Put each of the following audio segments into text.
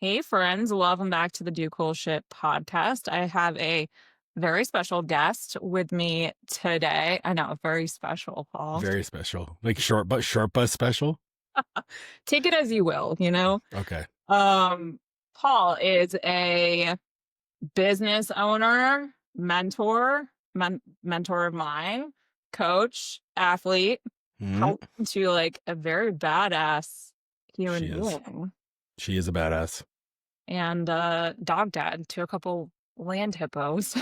Hey, friends, welcome back to the Do Cool Shit podcast. I have a very special guest with me today. I know, very special, Paul. Very special. Like short but special? Take it as you will. Okay. Um, Paul is a business owner, mentor of mine, coach, athlete, Mhm. help to like a very badass She human is. being, She is a badass. and dog dad to a couple land hippos.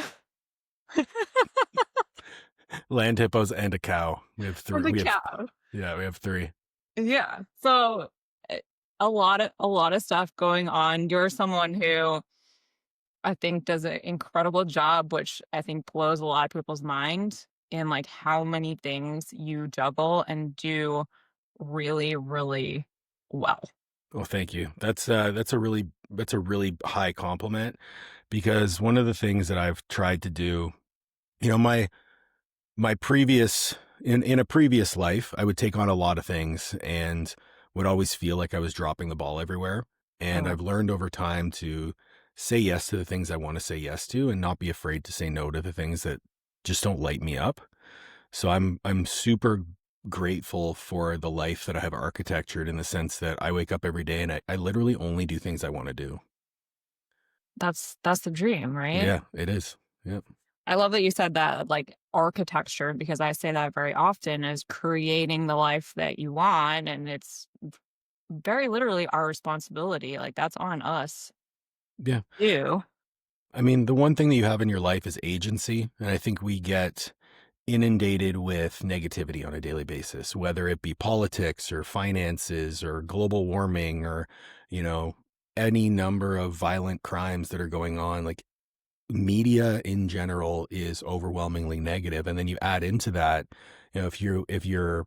Land hippos and a cow. For the cow. We have three. Yeah. So eh, a lot of stuff going on. You're someone who I think does an incredible job, which I think blows a lot of people's mind in like how many things you juggle and do really, really well. Well, thank you. That's a really high compliment because one of the things that I've tried to do, you know, my previous in a previous life, I would take on a lot of things and would always feel like I was dropping the ball everywhere. And Oh, I've learned over time to say yes to the things I want to say yes to and not be afraid to say no to the things that just don't light me up. So I'm super grateful for the life that I have architectured in the sense that I wake up every day and I literally only do things I want to do. that's the dream, right? Yeah, it is. Yep. I love that you said that, like architecture, because I say that very often is creating the life that you want. And it's very literally our responsibility. Like that's on us Yeah. to do. I mean, the one thing that you have in your life is agency. And I think we get inundated with negativity on a daily basis, whether it be politics or finances or global warming or, you know, any number of violent crimes that are going on. Like media in general is overwhelmingly negative. And then you add into that, if you're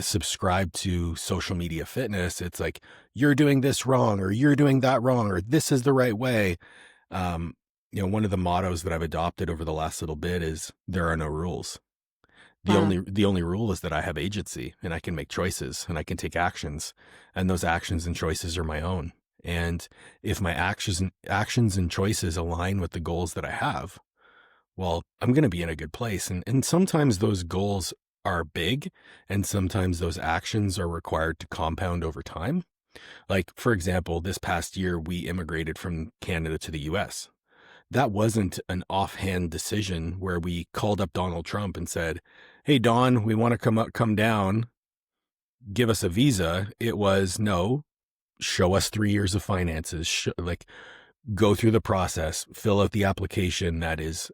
subscribed to social media fitness, it's like you're doing this wrong or you're doing that wrong or this is the right way. Um, one of the mottos that I've adopted over the last little bit is there are no rules. The only rule is that I have agency and I can make choices and I can take actions, and those actions and choices are my own. And if my actions and choices align with the goals that I have, well, I'm going to be in a good place. And sometimes those goals are big and sometimes those actions are required to compound over time. Like, for example, this past year, we immigrated from Canada to the US. That wasn't an offhand decision where we called up Donald Trump and said, "Hey, Don, we want to come down, give us a visa." It was, no, show us 3 years of finances, go through the process, fill out the application that is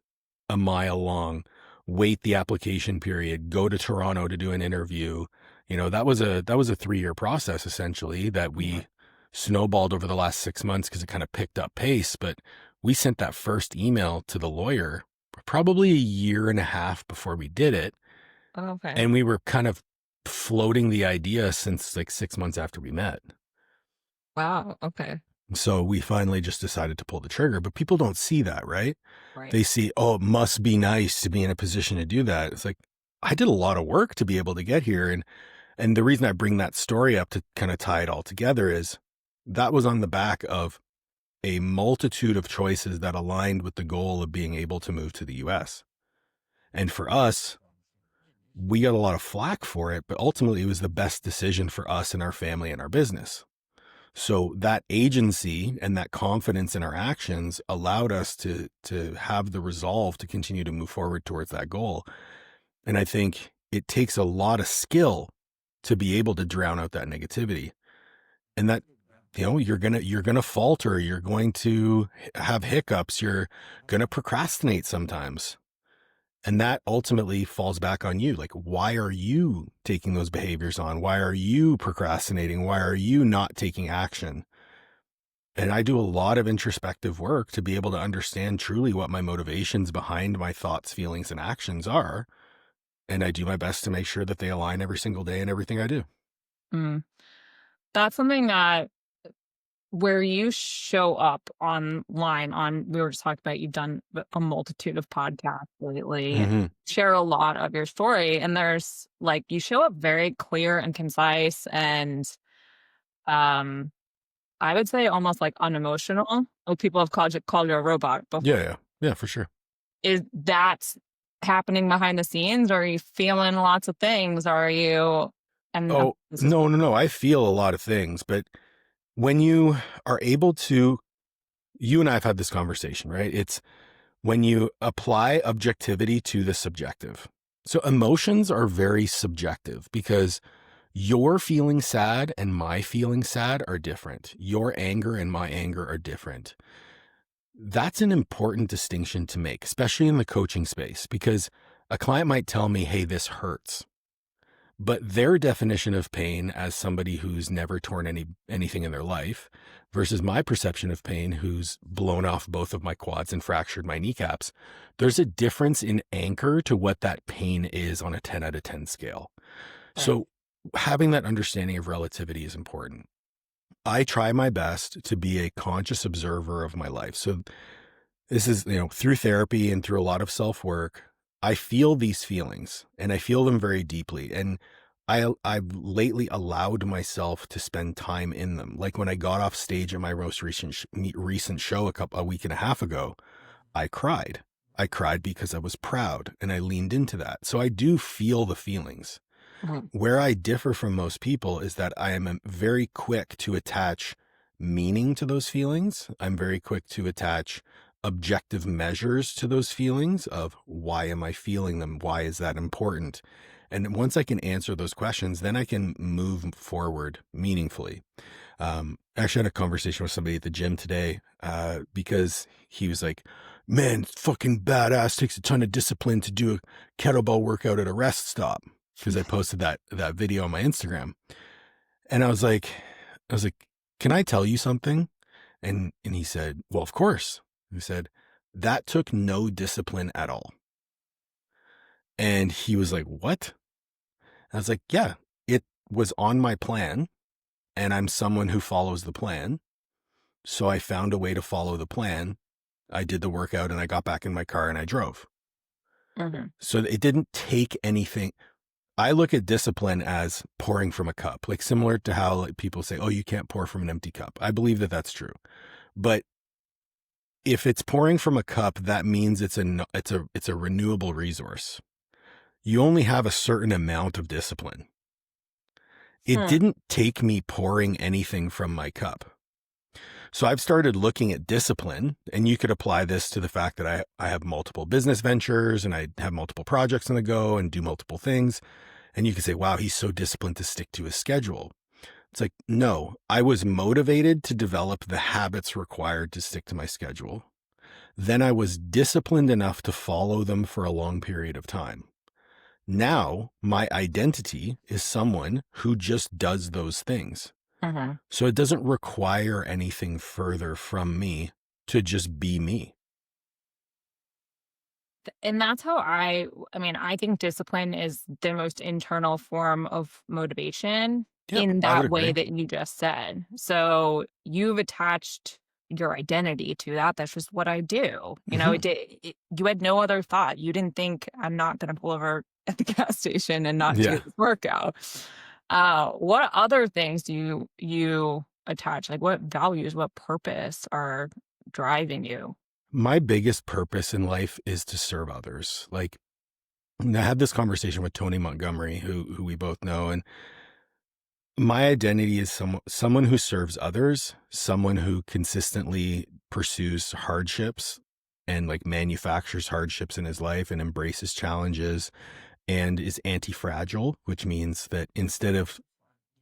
a mile long, wait the application period, go to Toronto to do an interview. That was a 3-year process essentially that we snowballed over the last 6 months because it kind of picked up pace. But we sent that first email to the lawyer probably a year and a half before we did it. Okay. And we were kind of floating the idea since like 6 months after we met. Wow. Okay. So we finally just decided to pull the trigger, but people don't see that, right? Right. They see, oh, it must be nice to be in a position to do that. It's like, I did a lot of work to be able to get here. And the reason I bring that story up to kind of tie it all together is that was on the back of a multitude of choices that aligned with the goal of being able to move to the US. And for us, we got a lot of flack for it, but ultimately it was the best decision for us and our family and our business. So that agency and that confidence in our actions allowed us to have the resolve to continue to move forward towards that goal. And I think it takes a lot of skill to be able to drown out that negativity. And that, you're gonna falter, you're going to have hiccups, you're gonna procrastinate sometimes. And that ultimately falls back on you. Like, why are you taking those behaviors on? Why are you procrastinating? Why are you not taking action? And I do a lot of introspective work to be able to understand truly what my motivations behind my thoughts, feelings, and actions are. And I do my best to make sure that they align every single day in everything I do. Mm. That's something that where you show up online on we were just talking about you've done a multitude of podcasts lately, Mm-hmm. share a lot of your story, and there's like you show up very clear and concise and um I would say almost like unemotional. Oh, people have called you a robot Yeah, before. yeah. Yeah, for sure. Is that happening behind the scenes? Or are you feeling lots of things? Or are you and Oh, this is no, no, no. I feel a lot of things, but when you are able to, you and I have had this conversation, right? It's when you apply objectivity to the subjective. So emotions are very subjective because your feeling sad and my feeling sad are different. Your anger and my anger are different. That's an important distinction to make, especially in the coaching space, because a client might tell me, hey, this hurts. But their definition of pain as somebody who's never torn anything in their life versus my perception of pain who's blown off both of my quads and fractured my kneecaps, there's a difference in anchor to what that pain is on a 10 out of 10 scale. right. So having that understanding of relativity is important. I try my best to be a conscious observer of my life. So this is, through therapy and through a lot of self-work, I feel these feelings and I feel them very deeply. And I've lately allowed myself to spend time in them. Like when I got off stage at my most recent show a week and a half ago, I cried. I cried because I was proud and I leaned into that. So I do feel the feelings. Mhm. Where I differ from most people is that I am very quick to attach meaning to those feelings. I'm very quick to attach objective measures to those feelings of why am I feeling them? Why is that important? And once I can answer those questions, then I can move forward meaningfully. I actually had a conversation with somebody at the gym today because he was like, man, it's fucking badass. Takes a ton of discipline to do a kettlebell workout at a rest stop. Because I posted that video on my Instagram. And I was like, can I tell you something? And he said, well, of course. He said, that took no discipline at all. And he was like, what? I was like, yeah, it was on my plan and I'm someone who follows the plan. So I found a way to follow the plan. I did the workout and I got back in my car and I drove. Mhm. So it didn't take anything. I look at discipline as pouring from a cup, like similar to how like people say, oh, you can't pour from an empty cup. I believe that that's true. But if it's pouring from a cup, that means it's a renewable resource. You only have a certain amount of discipline. It Hmm. didn't take me pouring anything from my cup. So I've started looking at discipline, and you could apply this to the fact that I have multiple business ventures and I have multiple projects on the go and do multiple things. And you could say, wow, he's so disciplined to stick to his schedule. It's like, no, I was motivated to develop the habits required to stick to my schedule. Then I was disciplined enough to follow them for a long period of time. Now my identity is someone who just does those things. Mhm. So it doesn't require anything further from me to just be me. And that's how I mean, I think discipline is the most internal form of motivation Yep, in I would that way agree. that you just said. So you've attached your identity to that. That's just what I do. Hmm. You had no other thought. You didn't think I'm not going to pull over at the gas station and not do Yeah. this workout. What other things do you attach? Like what values, what purpose are driving you? My biggest purpose in life is to serve others. Like I had this conversation with Tony Montgomery, who we both know, and my identity is someone who serves others, someone who consistently pursues hardships and like manufactures hardships in his life and embraces challenges and is anti-fragile, which means that instead of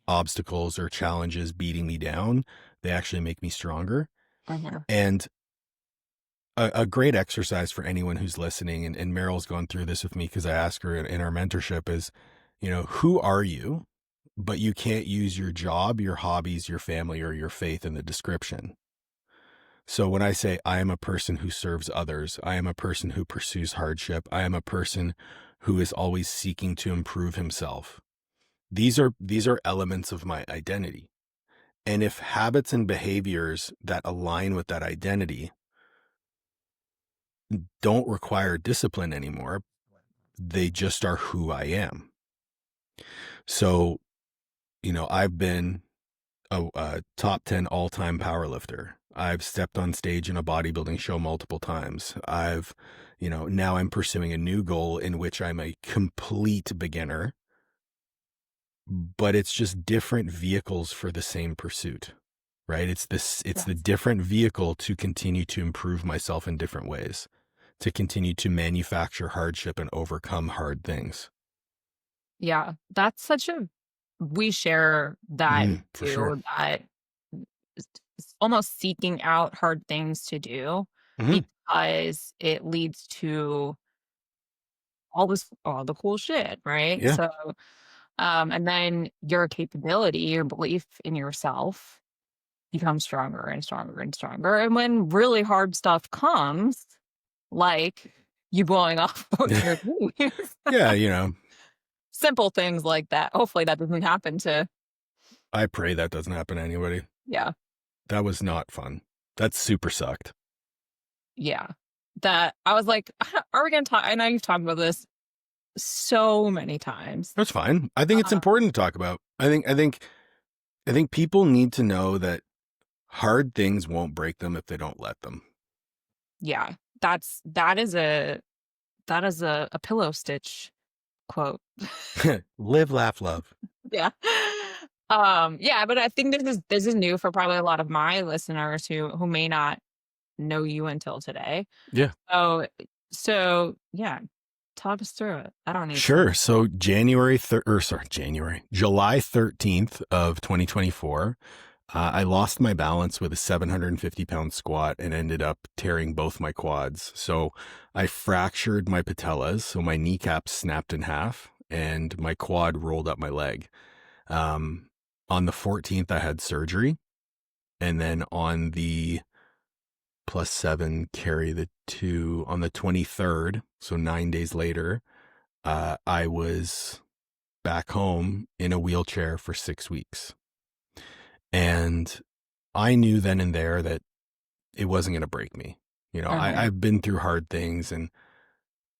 obstacles or challenges beating me down, they actually make me stronger. Mhm. And a great exercise for anyone who's listening, and Meryl's gone through this with me because I asked her in our mentorship is, who are you? But you can't use your job, your hobbies, your family, or your faith in the description. So when I say I am a person who serves others, I am a person who pursues hardship, I am a person who is always seeking to improve himself. These are elements of my identity. And if habits and behaviors that align with that identity don't require discipline anymore, they just are who I am. So, I've been a top 10 all-time powerlifter. I've stepped on stage in a bodybuilding show multiple times. Now I'm pursuing a new goal in which I'm a complete beginner, but it's just different vehicles for the same pursuit, right? It's the Yes. different vehicle to continue to improve myself in different ways, to continue to manufacture hardship and overcome hard things. Yeah. That's such a we share that For sure. view that it's almost seeking out hard things to do Hmm. because it leads to all the cool shit, right? Yeah. So, and then your capability, your belief in yourself becomes stronger and stronger and stronger. And when really hard stuff comes, like you blowing off both your knees, Yeah, simple things like that. Hopefully that doesn't happen to, I pray that doesn't happen to anybody. yeah, That was not fun. That super sucked. yeah. That I was like, are we going to talk? I know you've talked about this so many times. That's fine. I think it's Uh, important to talk about. I think people need to know that hard things won't break them if they don't let them. yeah, that is a pillow stitch quote. Live, laugh, love. Yeah. Yeah, but I think this is new for probably a lot of my listeners who may not know you until today. Yeah. So yeah, talk us through it. I don't need to. Sure. So July 13th of 2024, I lost my balance with a 750-pound squat and ended up tearing both my quads. So I fractured my patellas. So my kneecap snapped in half and my quad rolled up my leg. On the 14th, I had surgery. And then on the +7, carry the 2, on the 23rd, so 9 days later, I was back home in a wheelchair for 6 weeks. And I knew then and there that it wasn't going to break me. Mhm. I've been through hard things and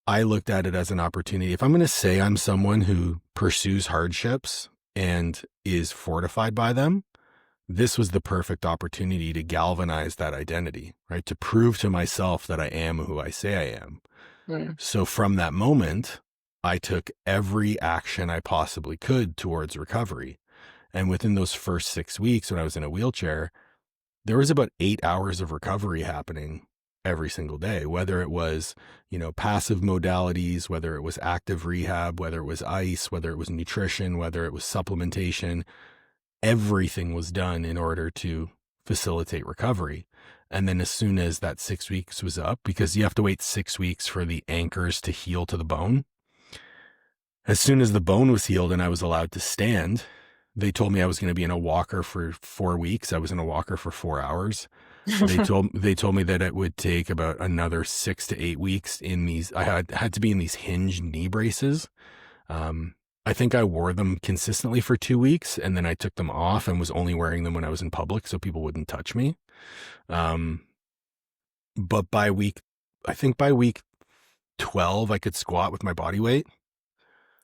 I looked at it as an opportunity. If I'm going to say I'm someone who pursues hardships and is fortified by them, this was the perfect opportunity to galvanize that identity, right? To prove to myself that I am who I say I am. Mm. So from that moment, I took every action I possibly could towards recovery. And within those first 6 weeks, when I was in a wheelchair, there was about 8 hours of recovery happening every single day, whether it was, passive modalities, whether it was active rehab, whether it was ice, whether it was nutrition, whether it was supplementation. Everything was done in order to facilitate recovery. And then as soon as that 6 weeks was up, because you have to wait 6 weeks for the anchors to heal to the bone, as soon as the bone was healed and I was allowed to stand, they told me I was going to be in a walker for 4 weeks. I was in a walker for 4 hours. They told me that it would take about another 6 to 8 weeks in these. I had to be in these hinged knee braces. I think I wore them consistently for 2 weeks and then I took them off and was only wearing them when I was in public so people wouldn't touch me. Um, but I think by week 12, I could squat with my body weight.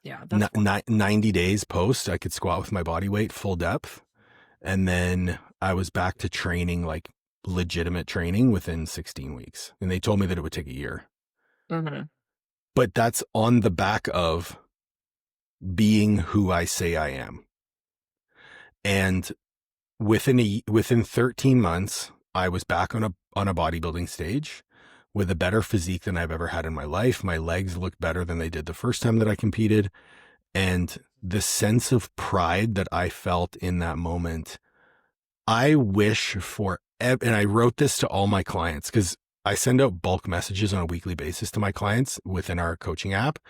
Yeah, that's 90 days post, I could squat with my body weight full depth. And then I was back to training, like legitimate training, within 16 weeks. And they told me that it would take a year. Mhm. But that's on the back of being who I say I am. And within 13 months, I was back on a bodybuilding stage with a better physique than I've ever had in my life. My legs looked better than they did the first time that I competed. And the sense of pride that I felt in that moment, I wish for, and I wrote this to all my clients because I send out bulk messages on a weekly basis to my clients within our coaching app,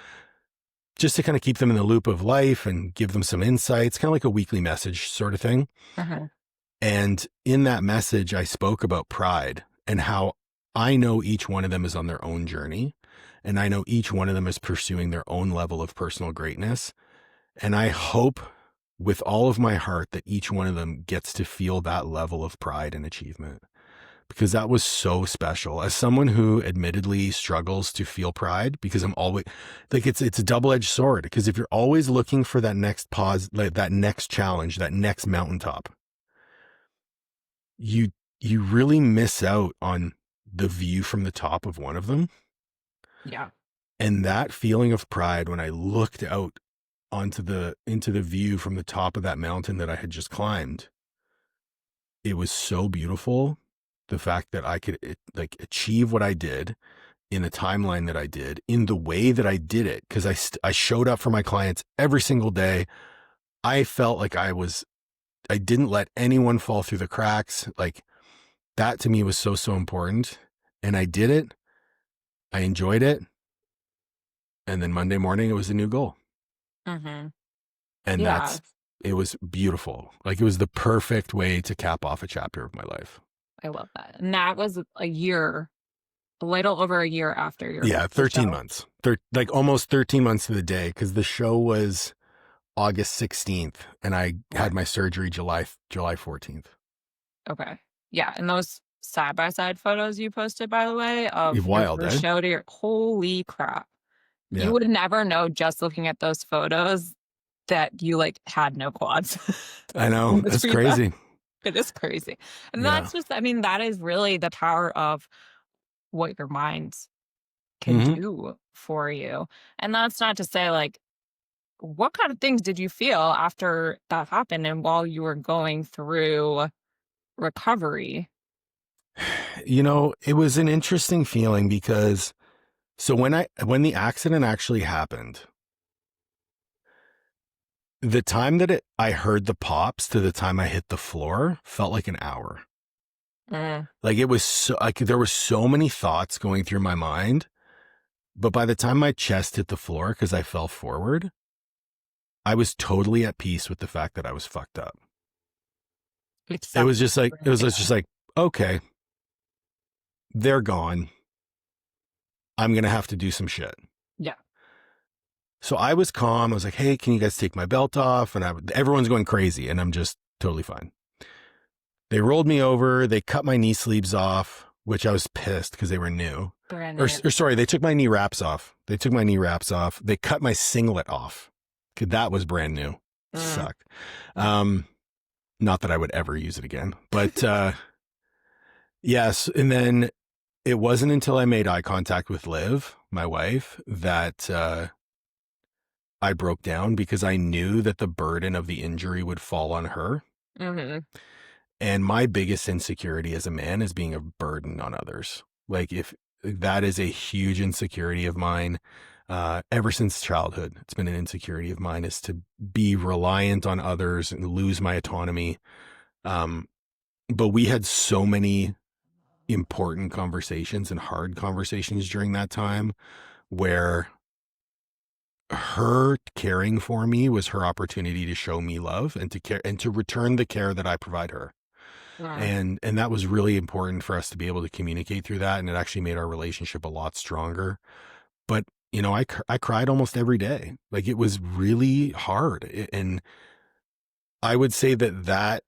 just to kind of keep them in the loop of life and give them some insights, kind of like a weekly message sort of thing. Mhm. And in that message, I spoke about pride and how I know each one of them is on their own journey. And I know each one of them is pursuing their own level of personal greatness. And I hope with all of my heart that each one of them gets to feel that level of pride and achievement, because that was so special. As someone who admittedly struggles to feel pride, because I'm always like, it's a double-edged sword, because if you're always looking for that next pause, like that next challenge, that next mountaintop, you you really miss out on the view from the top of one of them. Yeah. And that feeling of pride when I looked out onto the into the view from the top of that mountain that I had just climbed, it was so beautiful. The fact that I could like achieve what I did in the timeline that I did, in the way that I did it, because I showed up for my clients every single day. I felt like I didn't let anyone fall through the cracks. Like that to me was so important. And I did it. I enjoyed it. And then Monday morning, it was a new goal. Mhm. And Yeah, it was beautiful. Like it was the perfect way to cap off a chapter of my life. I love that. And that was a year, a little over a year after Yeah, the 13 show. months. Like almost 13 months to the day, because the show was August 16th and I Okay. had my surgery July 14th. Okay. Yeah, and those side by side photos you posted, by the way, of your Wild, first eh? show to your holy crap. You Yeah, would never know just looking at those photos that you, like, had no quads I know. in That's between them. crazy. It is crazy. And Yeah. that's just I mean, that is really the power of what your mind can Hmm. do for you. And that's not to say, like, what kind of things did you feel after that happened and while you were going through recovery? It was an interesting feeling because so when the accident actually happened, the time that I heard the pops to the time I hit the floor felt like an hour. Mm, Like it was so like there were so many thoughts going through my mind, but by the time my chest hit the floor because I fell forward, I was totally at peace with the fact that I was fucked up. accept It was yeah. just like, okay, they're gone. I'm gonna have to do some shit. Yeah. So I was calm. I was like, hey, can you guys take my belt off? And everyone's going crazy, and I'm just totally fine. They rolled me over. They cut my knee sleeves off, which I was pissed because they were new. Brand Or new. sorry, they took my knee wraps off. They cut my singlet off. That was brand new. Mm, Sucked. Um, Not that I would ever use it again, but yes. And then it wasn't until I made eye contact with Liv, my wife, that I broke down because I knew that the burden of the injury would fall on her. mhm. And my biggest insecurity as a man is being a burden on others. Like if that is a huge insecurity of mine, ever since childhood, it's been an insecurity of mine is to be reliant on others and lose my autonomy. Um, but we had so many important conversations and hard conversations during that time where her caring for me was her opportunity to show me love and to care and to return the care that I provide her. Mm, And that was really important for us to be able to communicate through that, and it actually made our relationship a lot stronger. But I cried almost every day. Like it was really hard. And I would say that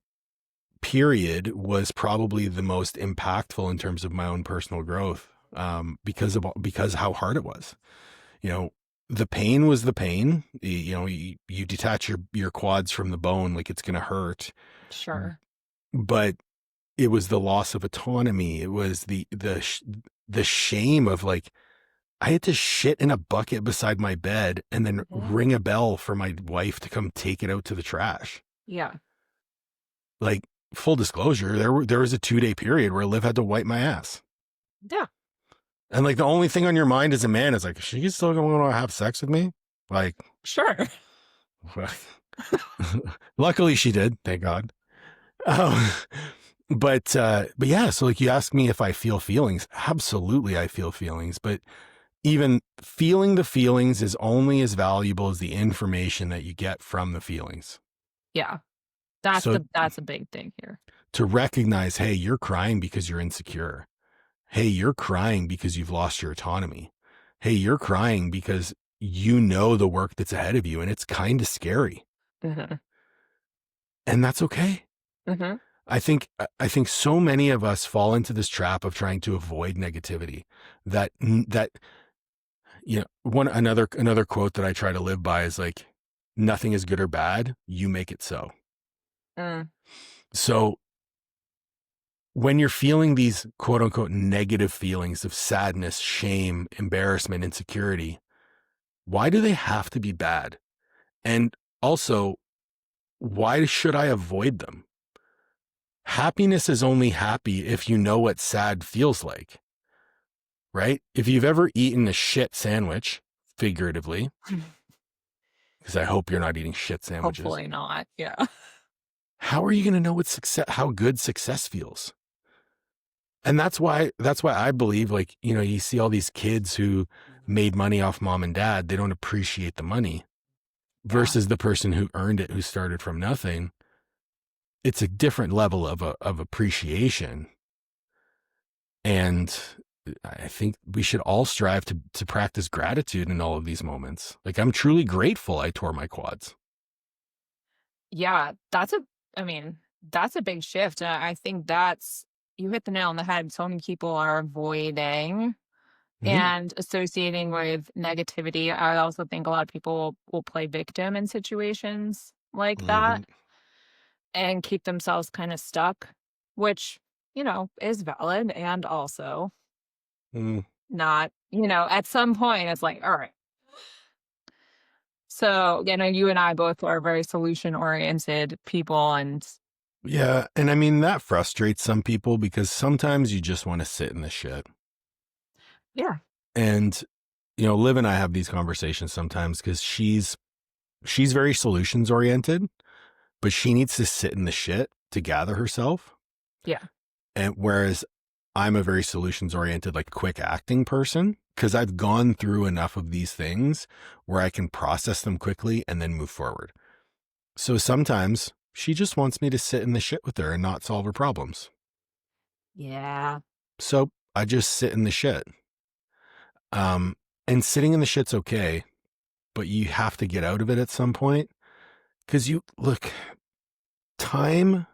period was probably the most impactful in terms of my own personal growth, because how hard it was. You know, the pain was the pain. You detach your quads from the bone, like it's going to hurt. sure. But it was the loss of autonomy. It was the shame of like, I had to shit in a bucket beside my bed and then Mhm. ring a bell for my wife to come take it out to the trash. Yeah. Like, full disclosure, there was a 2-day period where Liv had to wipe my ass. Yeah. And like the only thing on your mind as a man is like, is she still going to have sex with me? Like, Sure. luckily she did, thank God. Um, but yeah, so like you ask me if I feel feelings. Absolutely, I feel feelings. But even feeling the feelings is only as valuable as the information that you get from the feelings. Yeah. So That's a big thing here. to recognize, hey, you're crying because you're insecure. Hey, you're crying because you've lost your autonomy. Hey, you're crying because you know the work that's ahead of you and it's kind of scary. Mhm. And that's okay. Mhm. I think so many of us fall into this trap of trying to avoid negativity. That one another quote that I try to live by is like, nothing is good or bad, you make it so. Mm. So when you're feeling these quote unquote negative feelings of sadness, shame, embarrassment, insecurity, why do they have to be bad? And also, why should I avoid them? Happiness is only happy if you know what sad feels like, right? If you've ever eaten a shit sandwich, figuratively, because I hope you're not eating shit sandwiches, Hopefully not. Yeah. how are you going to know what success, how good success feels? And that's why I believe, like, you know, you see all these kids who made money off mom and dad, they don't appreciate the money Yeah. versus the person who earned it, who started from nothing. It's a different level of appreciation. And I think we should all strive to practice gratitude in all of these moments. Like, I'm truly grateful I tore my quads. Yeah. I mean, that's a big shift. I think you hit the nail on the head. So many people are avoiding Mhm. and associating with negativity. I also think a lot of people will play victim in situations like that Mhm. and keep themselves kind of stuck, which, is valid and also Mm. not, at some point it's like, all right. So, you and I both are very solution oriented people and Yeah, and I mean, that frustrates some people because sometimes you just want to sit in the shit. yeah. And you know, Liv and I have these conversations sometimes because she's very solutions oriented, but she needs to sit in the shit to gather herself. Yeah. And whereas I'm a very solutions oriented, like quick acting person, because I've gone through enough of these things where I can process them quickly and then move forward. So sometimes she just wants me to sit in the shit with her and not solve her problems. Yeah. So I just sit in the shit. Um, and sitting in the shit's okay, but you have to get out of it at some point. Because you look, time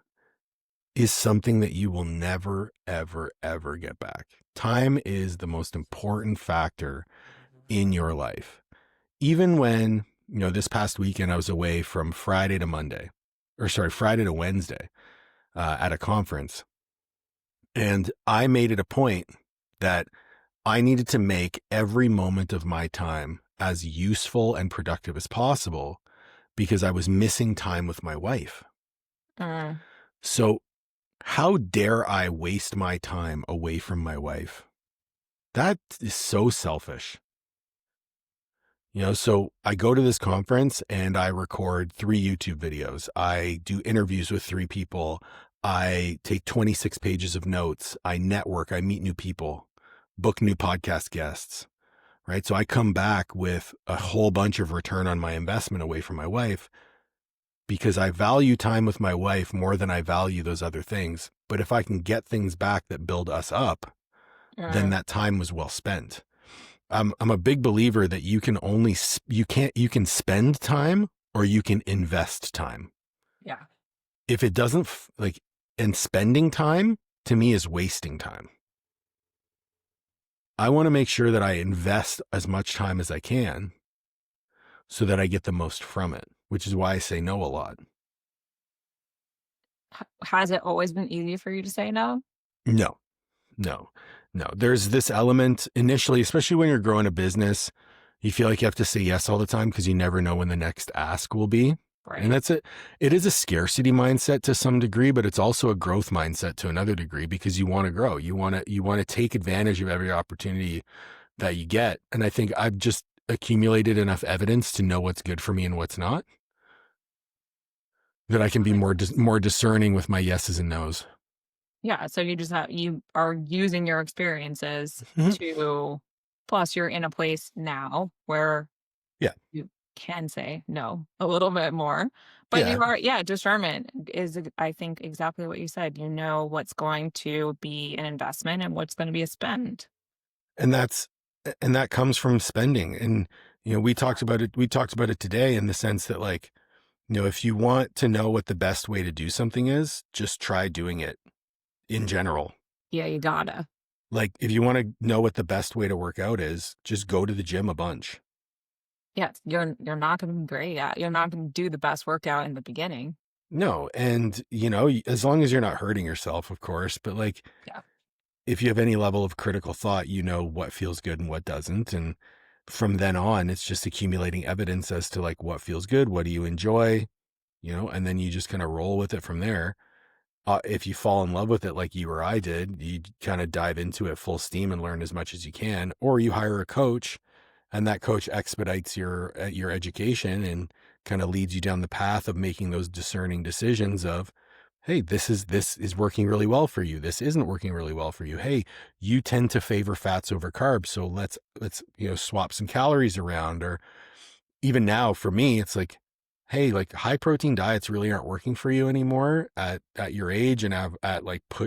is something that you will never, ever, ever get back. Time is the most important factor in your life. Even when, you know, this past weekend I was away from Friday to Monday, or sorry, Friday to Wednesday at a conference. And I made it a point that I needed to make every moment of my time as useful and productive as possible because I was missing time with my wife. Mm, So, how dare I waste my time away from my wife? That is so selfish. You know, so I go to this conference and I record 3 YouTube videos. I do interviews with 3 people. I take 26 pages of notes. I network. I meet new people, book new podcast guests, right? So I come back with a whole bunch of return on my investment away from my wife because I value time with my wife more than I value those other things. But if I can get things back that build us up, then mm, that time was well spent. I'm a big believer that you can only you can spend time or you can invest time. yeah. If it doesn't like, and spending time to me is wasting time. I want to make sure that I invest as much time as I can so that I get the most from it, which is why I say no a lot. Has it always been easy for you to say no? No, no, no. There's this element initially, especially when you're growing a business, you feel like you have to say yes all the time because you never know when the next ask will be. And Right. that's it. It is a scarcity mindset to some degree, but it's also a growth mindset to another degree because you want to grow. You want to take advantage of every opportunity that you get. And I think I've just accumulated enough evidence to know what's good for me and what's not, that I can That be makes sense. more discerning with my yeses and nos. Yeah, so you are using your experiences Mhm. to plus you're in a place now where Yeah. you can say no a little bit more, but Yeah. discernment is, I think, exactly what you said. You know what's going to be an investment and what's gonna be a spend. And that comes from spending. And, you know, we talked about it today in the sense that, like, you know, if you want to know what the best way to do something is, just try doing it in general. Yeah, you gotta. Like, if you want to know what the best way to work out is, just go to the gym a bunch. Yes, you're not gonna be great at you're not gonna do the best workout in the beginning. No. And, as long as you're not hurting yourself, of course, but like, Yeah. if you have any level of critical thought, you know what feels good and what doesn't. And from then on, it's just accumulating evidence as to like what feels good, what do you enjoy, and then you just kind of roll with it from there. If you fall in love with it like you or I did, you kind of dive into it full steam and learn as much as you can, or you hire a coach and that coach expedites your education and kind of leads you down the path of making those discerning decisions of, hey, this is working really well for you, this isn't working really well for you, hey, you tend to favor fats over carbs, so let's swap some calories around. Or even now for me, it's like, hey, like high protein diets really aren't working for you anymore at your age, and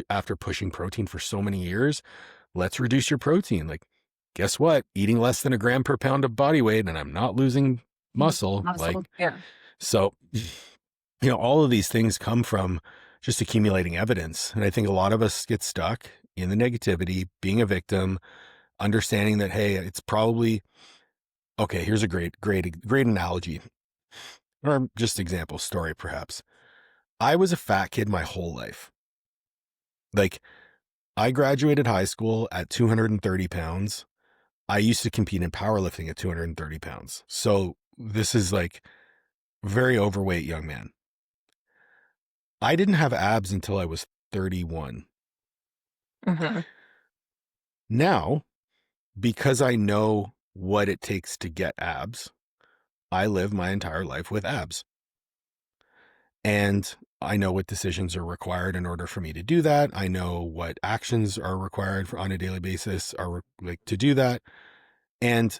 after pushing protein for so many years, let's reduce your protein. Like, guess what? Eating less than a gram per pound of body weight, and I'm not losing muscle. Like, Muscle. Yeah. so, all of these things come from just accumulating evidence. And I think a lot of us get stuck in the negativity, being a victim, understanding that, hey, it's probably okay. Here's a great analogy, or just example story, perhaps. I was a fat kid my whole life. Like, I graduated high school at 230 pounds. I used to compete in powerlifting at 230 pounds. So this is like very overweight young man. I didn't have abs until I was 31. Hmm. Now, because I know what it takes to get abs, I live my entire life with abs. And I know what decisions are required in order for me to do that. I know what actions are required on a daily basis like to do that. And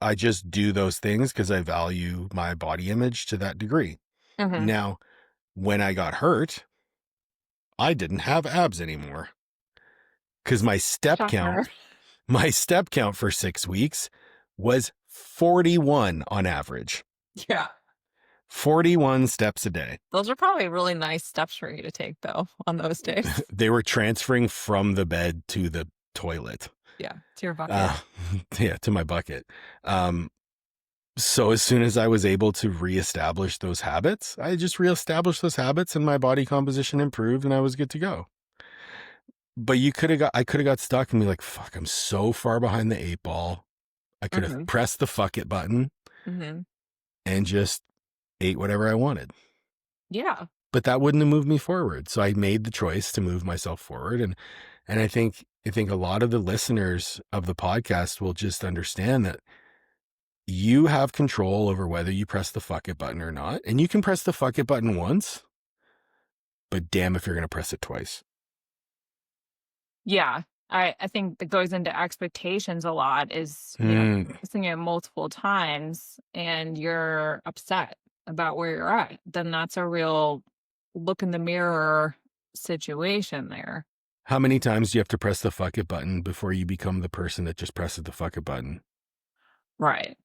I just do those things because I value my body image to that degree. Hmm. Now, when I got hurt, I didn't have abs anymore because Shocker. my step count for 6 weeks was 41 on average, Yeah. 41 steps a day. Those are probably really nice steps for you to take, though, on those days. They were transferring from the bed to the toilet. Yeah. To your bucket. Uh, yeah, to my bucket. So as soon as I was able to reestablish those habits, I just reestablished those habits and my body composition improved and I was good to go. But I could have got stuck and be like, fuck, I'm so far behind the 8 ball. I could have Hmm. pressed the fuck it button Hmm. and just ate whatever I wanted. Yeah. But that wouldn't have moved me forward. So I made the choice to move myself forward. And I think a lot of the listeners of the podcast will just understand that you have control over whether you press the fuck it button or not. And you can press the fuck it button once, but damn if you're going to press it twice. Yeah. I think that goes into expectations a lot is, pressing it multiple times and you're upset about where you're at. Then that's a real look in the mirror situation there. How many times do you have to press the fuck it button before you become the person that just presses the fuck it button? Right.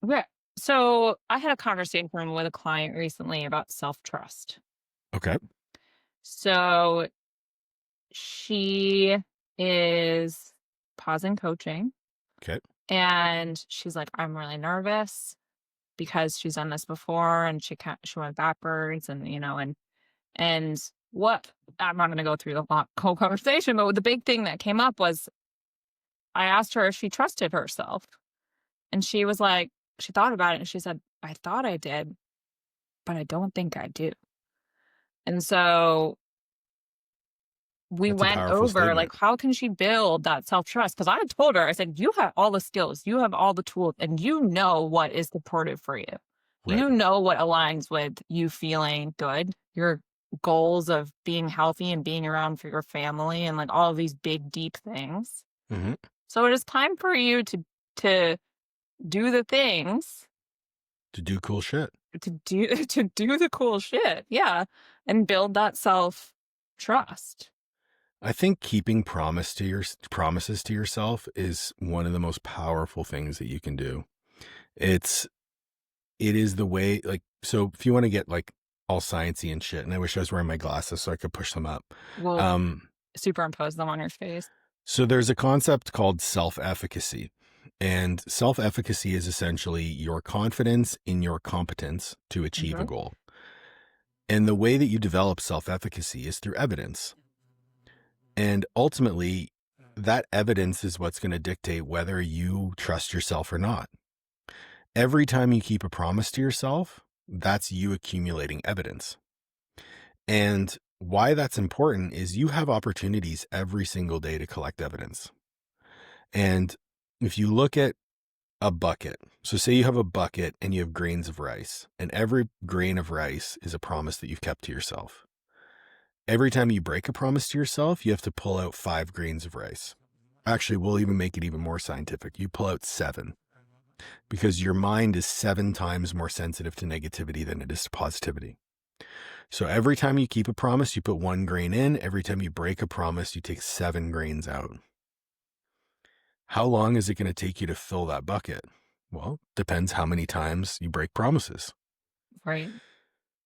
Yeah. So I had a conversation with a client recently about self-trust. Okay. So she is pausing coaching Okay. and she's like, I'm really nervous because she's done this before and she went backwards and and what I'm not going to go through the whole conversation, but the big thing that came up was I asked her if she trusted herself, and she was like, she thought about it and she said, I thought I did, but I don't think I do. And so we That's a went powerful over statement. like, how can she build that self-trust? Because I told her, I said, you have all the skills, you have all the tools, and you know what is supportive for you. Right. You know what aligns with you feeling good, your goals of being healthy and being around for your family and like all of these big, deep things. Mm-hmm. So it is time for you to do the things To do cool shit. to do the cool shit. Yeah. And build that self-trust. I think keeping promises to yourself is one of the most powerful things that you can do. It is the way, like, so if you want to get like all sciencey and shit, and I wish I was wearing my glasses so I could push them up. We'll superimpose them on your face. So there's a concept called self-efficacy. And self-efficacy is essentially your confidence in your competence to achieve a Mhm. goal. And the way that you develop self-efficacy is through evidence. And ultimately, that evidence is what's going to dictate whether you trust yourself or not. Every time you keep a promise to yourself, that's you accumulating evidence. And why that's important is you have opportunities every single day to collect evidence. And if you look at a bucket, so say you have a bucket and you have grains of rice, and every grain of rice is a promise that you've kept to yourself. Every time you break a promise to yourself, you have to pull out 5 grains of rice. Actually, we'll even make it even more scientific. You pull out 7, because your mind is 7 times more sensitive to negativity than it is to positivity. So every time you keep a promise, you put 1 grain in. Every time you break a promise, you take 7 grains out. How long is it going to take you to fill that bucket? Well, depends how many times you break promises. Right.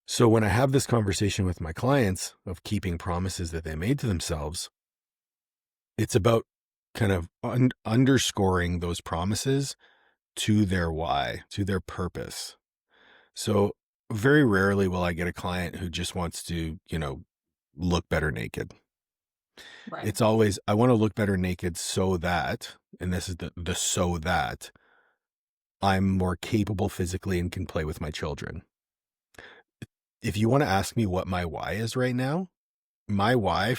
So when I have this conversation with my clients of keeping promises that they made to themselves, it's about kind of underscoring those promises to their why, to their purpose. So very rarely will I get a client who just wants to, look better naked. Right. It's always, I want to look better naked so that, and this is the so that I'm more capable physically and can play with my children. If you want to ask me what my why is right now, my why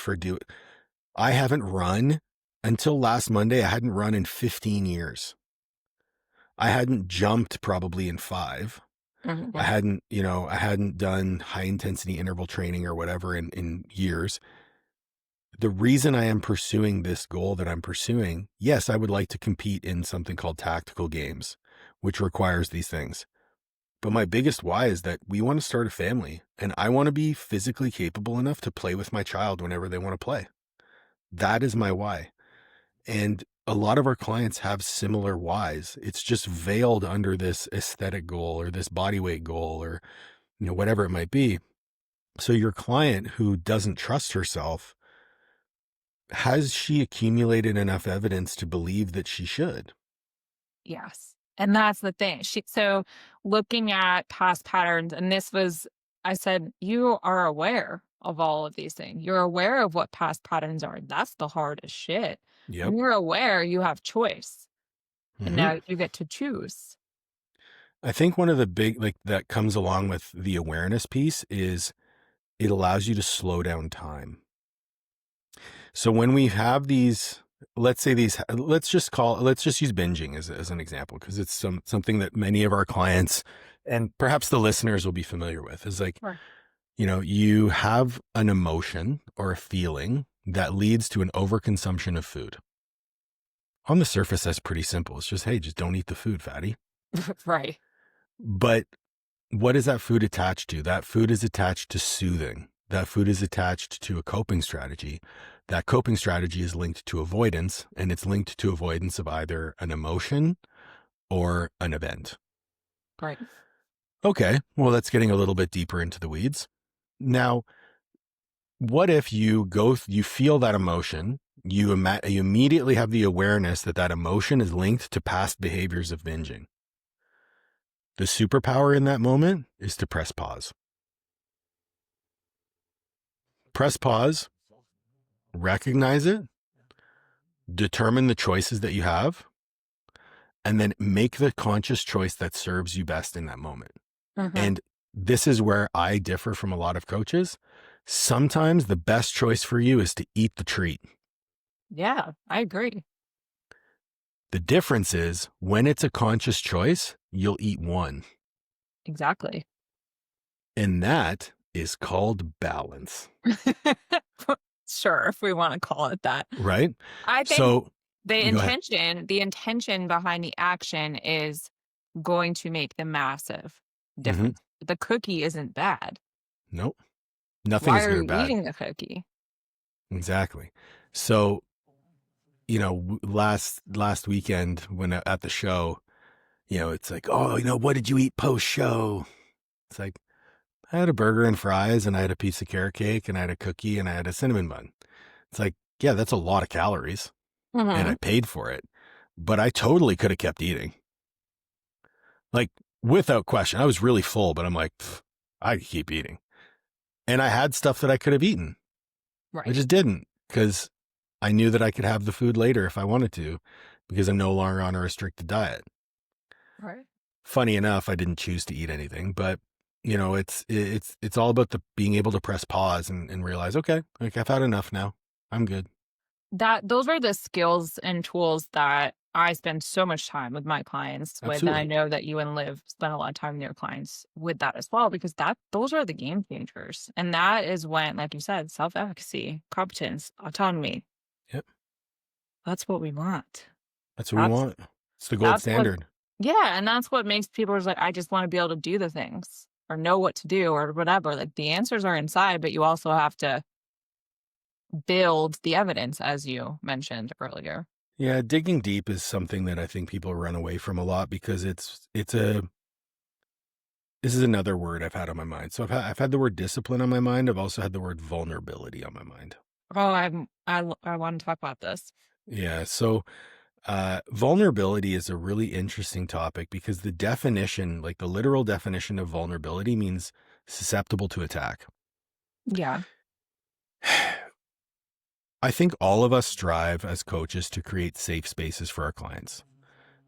I haven't run until last Monday. I hadn't run in 15 years. I hadn't jumped probably in 5. Mhm. I hadn't done high intensity interval training or whatever in years. The reason I am pursuing this goal that I'm pursuing, yes, I would like to compete in something called tactical games, which requires these things. But my biggest why is that we want to start a family, and I want to be physically capable enough to play with my child whenever they want to play. That is my why. And a lot of our clients have similar whys. It's just veiled under this aesthetic goal or this body weight goal or, whatever it might be. So your client who doesn't trust herself, has she accumulated enough evidence to believe that she should? Yes. And that's the thing. So looking at past patterns, and I said, you are aware of all of these things. You're aware of what past patterns are. That's the hardest shit. Yep. When you're aware, you have choice. And hmm now you get to choose. I think one of the big, that comes along with the awareness piece is it allows you to slow down time. So when we have these, let's just use binging as an example, because it's something that many of our clients and perhaps the listeners will be familiar with, is like, Sure. you have an emotion or a feeling that leads to an overconsumption of food. On the surface, that's pretty simple. It's just, hey, just don't eat the food, fatty. Right. But what is that food attached to? That food is attached to soothing. That food is attached to a coping strategy. That coping strategy is linked to avoidance, and it's linked to avoidance of either an emotion or an event. Right. Okay, well, that's getting a little bit deeper into the weeds. Now, what if you feel that emotion, you immediately have the awareness that emotion is linked to past behaviors of binging. The superpower in that moment is to press pause. Press pause, recognize it, determine the choices that you have, and then make the conscious choice that serves you best in that moment. Mhm. And this is where I differ from a lot of coaches. Sometimes the best choice for you is to eat the treat. Yeah, I agree. The difference is when it's a conscious choice, you'll eat one. Exactly. And that is called balance, Sure, if we want to call it that. right? I think So go ahead. the intention behind the action is going to make the massive hmm difference. The cookie isn't bad. Nope. Nothing Why is are good or you bad. eating the cookie? Exactly. So, last weekend when at the show, it's like, oh, what did you eat post show? It's like, I had a burger and fries, and I had a piece of carrot cake, and I had a cookie, and I had a cinnamon bun. It's like, yeah, that's a lot of calories, and I Mhm. paid for it, but I totally could have kept eating. Like, without question. I was really full, but I'm like, I could keep eating. And I had stuff that I could have eaten. I Right. just didn't because I knew that I could have the food later if I wanted to because I'm no longer on a restricted diet. Right. Funny enough, I didn't choose to eat anything, but you know, it's all about the being able to press pause and realize, okay, like I've had enough now. I'm good. Those are the skills and tools that I spend so much time with my clients with, and I Absolutely. know that you and Liv spend a lot of time with your clients with that as well, because those are the game changers. And that is when, like you said, self-efficacy, competence, autonomy, Yep. that's what we want. That's what we That's want. It's the gold that's what standard. yeah, and that's what makes people just like, I just want to be able to do the things or know what to do or whatever. Like the answers are inside, but you also have to build the evidence, as you mentioned earlier. Yeah, digging deep is something that I think people run away from a lot because it's a this is another word I've had on my mind. So I've had the word discipline on my mind. I've also had the word vulnerability on my mind. Oh, I want to talk about this. Yeah. So vulnerability is a really interesting topic because the definition, like the literal definition of vulnerability, means susceptible to attack. Yeah. I think all of us strive as coaches to create safe spaces for our clients.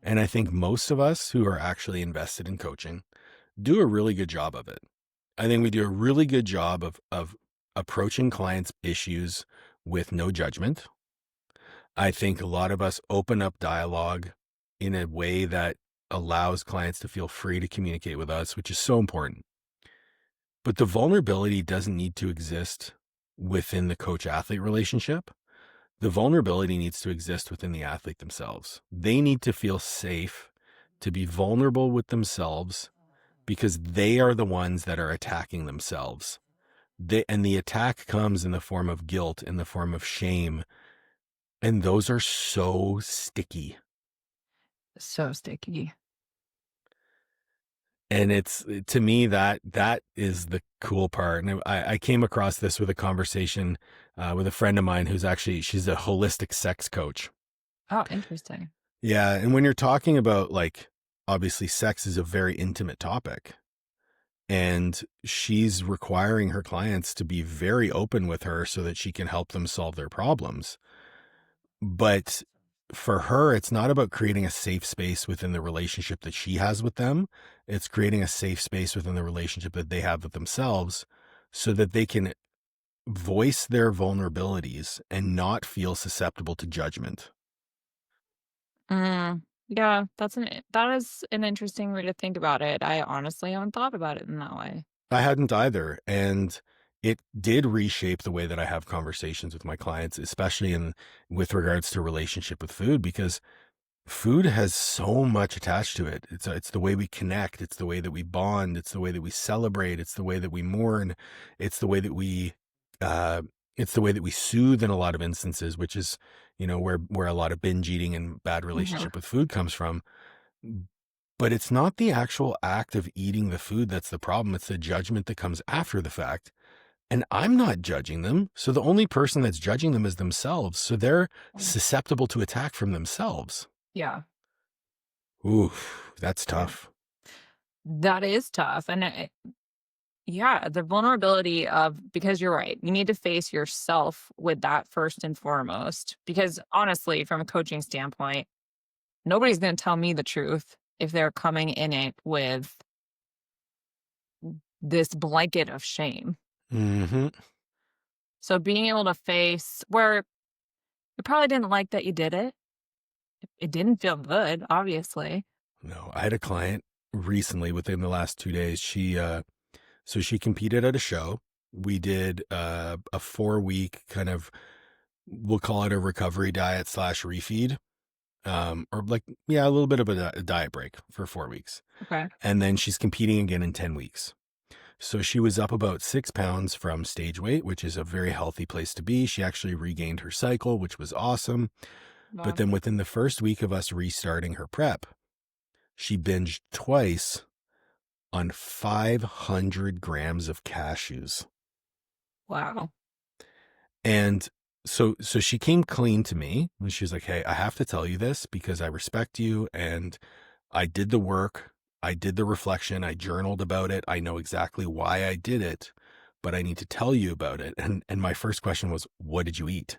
And I think most of us who are actually invested in coaching do a really good job of it. I think we do a really good job of approaching clients' issues with no judgment. I think a lot of us open up dialogue in a way that allows clients to feel free to communicate with us, which is so important. But the vulnerability doesn't need to exist within the coach athlete relationship. The vulnerability needs to exist within the athlete themselves. They need to feel safe to be vulnerable with themselves because they are the ones that are attacking themselves. And the attack comes in the form of guilt, in the form of shame. And those are so sticky. So sticky. And it's to me that is the cool part. And I came across this with a conversation with a friend of mine who's actually she's a holistic sex coach. Oh, interesting. Yeah, and when you're talking about like obviously sex is a very intimate topic, and she's requiring her clients to be very open with her so that she can help them solve their problems. But for her, it's not about creating a safe space within the relationship that she has with them. It's creating a safe space within the relationship that they have with themselves so that they can voice their vulnerabilities and not feel susceptible to judgment. Yeah, that is an interesting way to think about it. I honestly haven't thought about it in that way. I hadn't either. And it did reshape the way that I have conversations with my clients, especially in with regards to relationship with food, because food has so much attached to it. It's the way we connect. It's the way that we bond. It's the way that we celebrate. It's the way that we mourn. It's the way that we, uh, it's the way that we soothe in a lot of instances, which is, you know, where a lot of binge eating and bad Mhm. relationship with food comes from. But it's not the actual act of eating the food that's the problem. It's the judgment that comes after the fact. And I'm not judging them. So the only person that's judging them is themselves. So they're susceptible to attack from themselves. Yeah, Ooh, that's yeah. tough. That is tough. And yeah, the vulnerability of, because you're right, you need to face yourself with that first and foremost. Because honestly, from a coaching standpoint, nobody's going to tell me the truth if they're coming in it with this blanket of shame. Hmm. So being able to face where you probably didn't like that you did it. It didn't feel good, obviously. No, I had a client recently within the last 2 days. So she competed at a show. We did a 4 week kind of, we'll call it a recovery diet slash refeed. Or like, yeah, a little bit of a diet break for 4 weeks. Okay. And then she's competing again in 10 weeks. So she was up about 6 pounds from stage weight, which is a very healthy place to be. She actually regained her cycle, which was awesome. But Wow. then within the first week of us restarting her prep, she binged twice on 500 grams of cashews. Wow. And so she came clean to me and she was like, "Hey, I have to tell you this because I respect you and I did the work. I did the reflection. I journaled about it. I know exactly why I did it. but I need to tell you about it. And my first question was, what did you eat?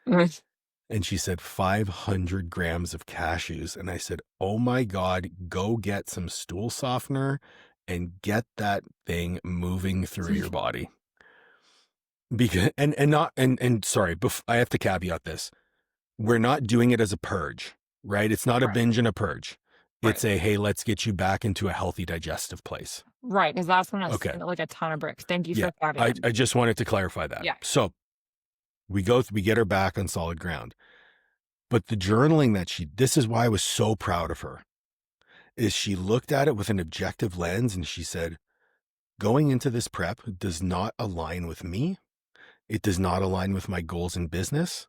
Mm. And she said 500 grams of cashews. And I said, oh my God, go get some stool softener and get that thing moving through your body. Because, and not, and sorry, I have to caveat this. We're not doing it as a purge, right? It's not a Right. binge and a purge. Right. It's a, hey, let's get you back into a healthy digestive place. Right. Because that's when I was Okay. like a ton of bricks. Thank you Yeah. for caveating. I just wanted to clarify that. Yeah. So we get her back on solid ground. But the journaling this is why I was so proud of her, is she looked at it with an objective lens and she said, going into this prep does not align with me. It does not align with my goals in business.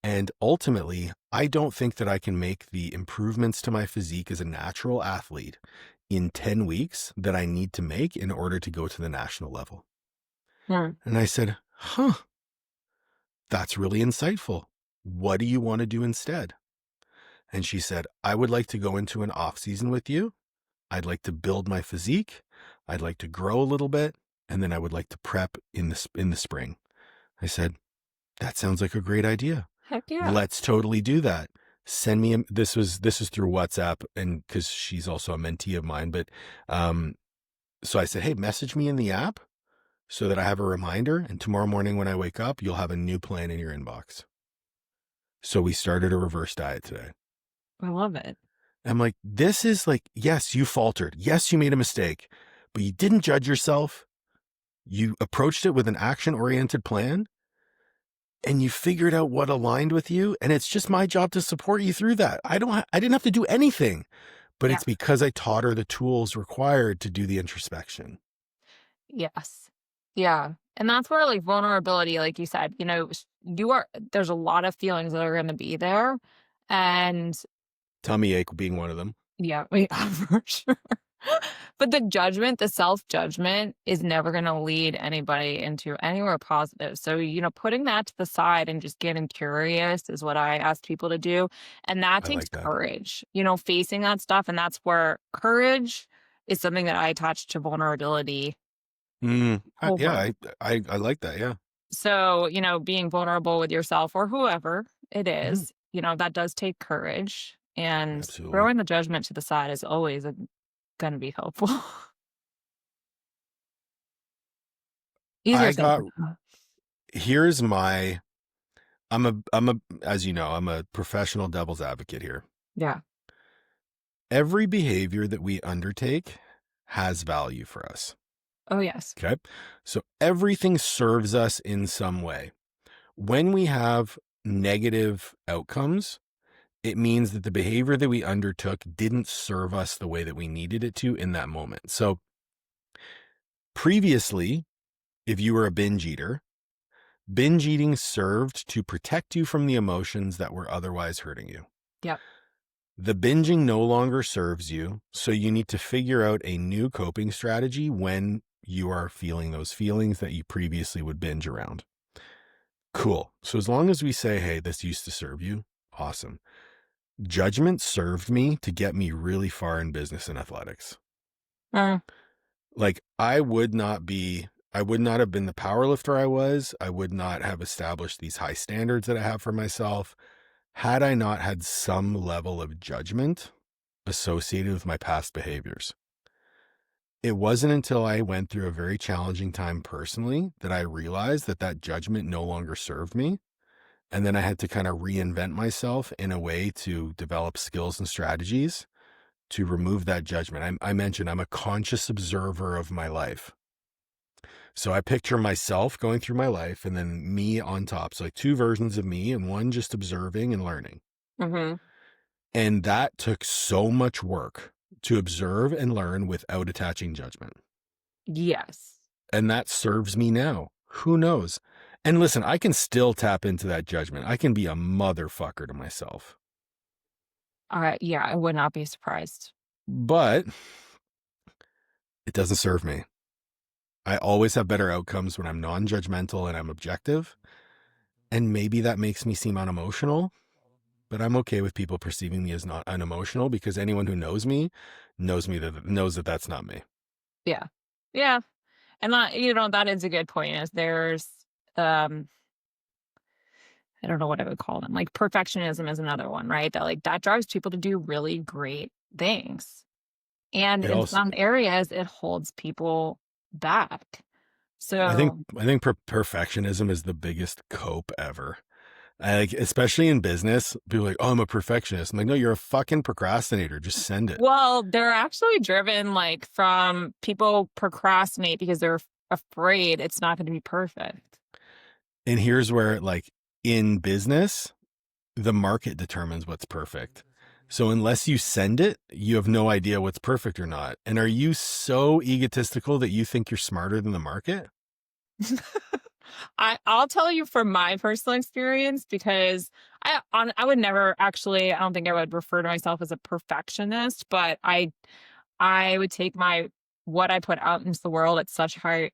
And ultimately, I don't think that I can make the improvements to my physique as a natural athlete in 10 weeks that I need to make in order to go to the national level. Hmm. And I said, huh, that's really insightful. What do you want to do instead? And she said, I would like to go into an off season with you. I'd like to build my physique. I'd like to grow a little bit. And then I would like to prep in the spring. I said, that sounds like a great idea. Heck yeah. Let's totally do that. Send me this is through WhatsApp, and because she's also a mentee of mine, but so I said, hey, message me in the app so that I have a reminder, and tomorrow morning when I wake up, you'll have a new plan in your inbox. So we started a reverse diet today. I love it. I'm like, this is like, yes, you faltered. Yes, you made a mistake, but you didn't judge yourself. You approached it with an action-oriented plan, and you figured out what aligned with you. And it's just my job to support you through that. I didn't have to do anything, but Yeah. it's because I taught her the tools required to do the introspection. Yes. Yeah. And that's where like vulnerability, like you said, there's a lot of feelings that are going to be there. And Tummy ache being one of them. yeah, for sure. But the self-judgment is never going to lead anybody into anywhere positive. So, putting that to the side and just getting curious is what I ask people to do. And that I takes like that. courage, facing that stuff. And that's where courage is something that I attach to vulnerability. Yeah, I like that. Yeah. So, being vulnerable with yourself or whoever it Mhm. is, that does take courage. And Absolutely. throwing the judgment to the side is always going to be helpful. Easier I said got, than done. here's my, as you know, I'm a professional devil's advocate here. Yeah. Every behavior that we undertake has value for us. Oh, yes. Okay. So everything serves us in some way. When we have negative outcomes, it means that the behavior that we undertook didn't serve us the way that we needed it to in that moment. So previously, if you were a binge eater, binge eating served to protect you from the emotions that were otherwise hurting you. Yep. The binging no longer serves you, so you need to figure out a new coping strategy when you are feeling those feelings that you previously would binge around. Cool. So as long as we say, hey, this used to serve you, awesome. Judgment served me to get me really far in business and athletics. Uh, Like I would not have been the power lifter I was. I would not have established these high standards that I have for myself had I not had some level of judgment associated with my past behaviors. It wasn't until I went through a very challenging time personally that I realized that judgment no longer served me. And then I had to kind of reinvent myself in a way to develop skills and strategies to remove that judgment. I mentioned I'm a conscious observer of my life. So I picture myself going through my life and then me on top. So like two versions of me and one just observing and learning. mm-hmm. And that took so much work to observe and learn without attaching judgment. Yes. And that serves me now. Who knows? And listen, I can still tap into that judgment. I can be a motherfucker to myself. Yeah, I would not be surprised. But it doesn't serve me. I always have better outcomes when I'm non-judgmental and I'm objective. And maybe that makes me seem unemotional, but I'm okay with people perceiving me as not unemotional because anyone who knows me knows that that's not me. Yeah. Yeah. And that is a good point, is there's, um, I don't know what I would call them, like, perfectionism is another one, right? That drives people to do really great things. And It in also, some areas, it holds people back. I think, So perfectionism is the biggest cope ever. Like, especially in business, people are like, "Oh, I'm a perfectionist." I'm like, "No, you're a fucking procrastinator. Just send it." well, they're actually driven, like, from people procrastinate because they're afraid it's not gonna be perfect. And here's where, like, in business, the market determines what's perfect. So unless you send it, you have no idea what's perfect or not. And are you so egotistical that you think you're smarter than the market? I'll tell you from my personal experience, because I would never actually, I don't think I would refer to myself as a perfectionist, but I would take my what I put out into the world at such high,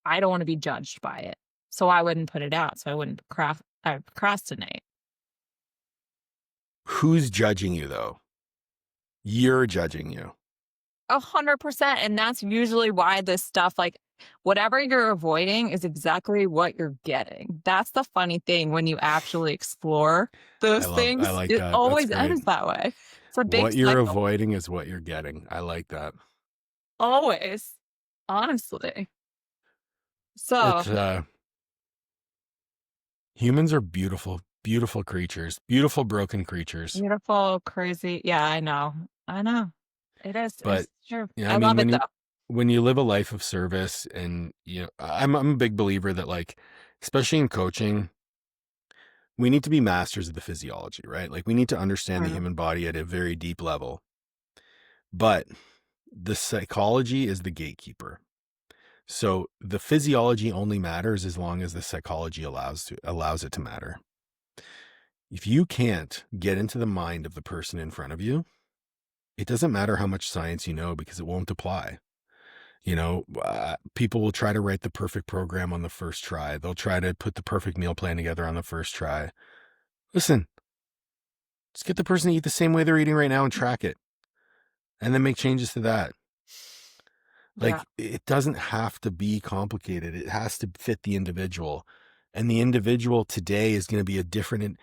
I don't want to be judged by it. So I wouldn't put it out. So I wouldn't procrastinate. Who's judging you though? You're judging you. 100%. And that's usually why this stuff, like, whatever you're avoiding is exactly what you're getting. That's the funny thing when you actually explore those I things. like It that. That's always great. ends that way. It's a big What you're cycle. avoiding is what you're getting. I like that. Always. Honestly. So It's humans are beautiful, beautiful creatures, beautiful broken creatures. beautiful, crazy. Yeah, I know. I know. It is. But It's true. yeah, I I mean, love it though. when you live a life of service, and I'm a big believer that, like, especially in coaching, we need to be masters of the physiology, right? Like, we need to understand the Mhm. human body at a very deep level. But the psychology is the gatekeeper. So the physiology only matters as long as the psychology allows it to matter. If you can't get into the mind of the person in front of you, it doesn't matter how much science you know, because it won't apply. People will try to write the perfect program on the first try. They'll try to put the perfect meal plan together on the first try. Listen, just get the person to eat the same way they're eating right now and track it, and then make changes to that. Yeah. Like, it doesn't have to be complicated. It has to fit the individual. And the individual today is going to be a different,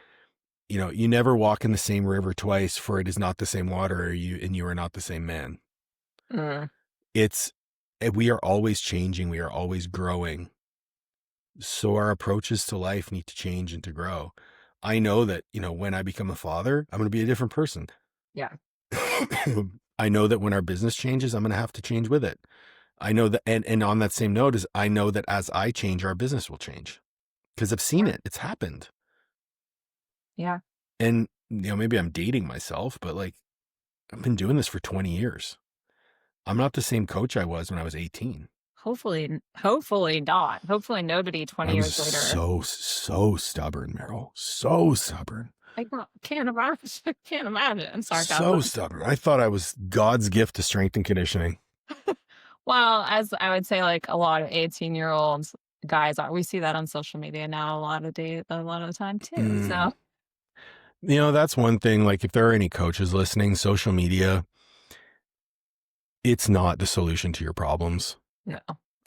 you never walk in the same river twice, for it is not the same water, and you are not the same man. Mm. It's, we are always changing. We are always growing. So our approaches to life need to change and to grow. I know that, when I become a father, I'm going to be a different person. Yeah. I know that when our business changes, I'm going to have to change with it. I know that, and on that same note, is I know that as I change, our business will change, because I've seen it. It's happened. Yeah. And, maybe I'm dating myself, but, like, I've been doing this for 20 years. I'm not the same coach I was when I was 18. Hopefully not. Hopefully nobody I 20 was years later. so stubborn, Meryl. So stubborn. Can't imagine. Can't imagine So sarcasm. stubborn. I thought I was God's gift to strength and conditioning. Well, as I would say, like, a lot of 18-year-olds guys are. We see that on social media now a lot of the time too. Mm. So That's one thing. Like, if there are any coaches listening, social media, it's not the solution to your problems. no.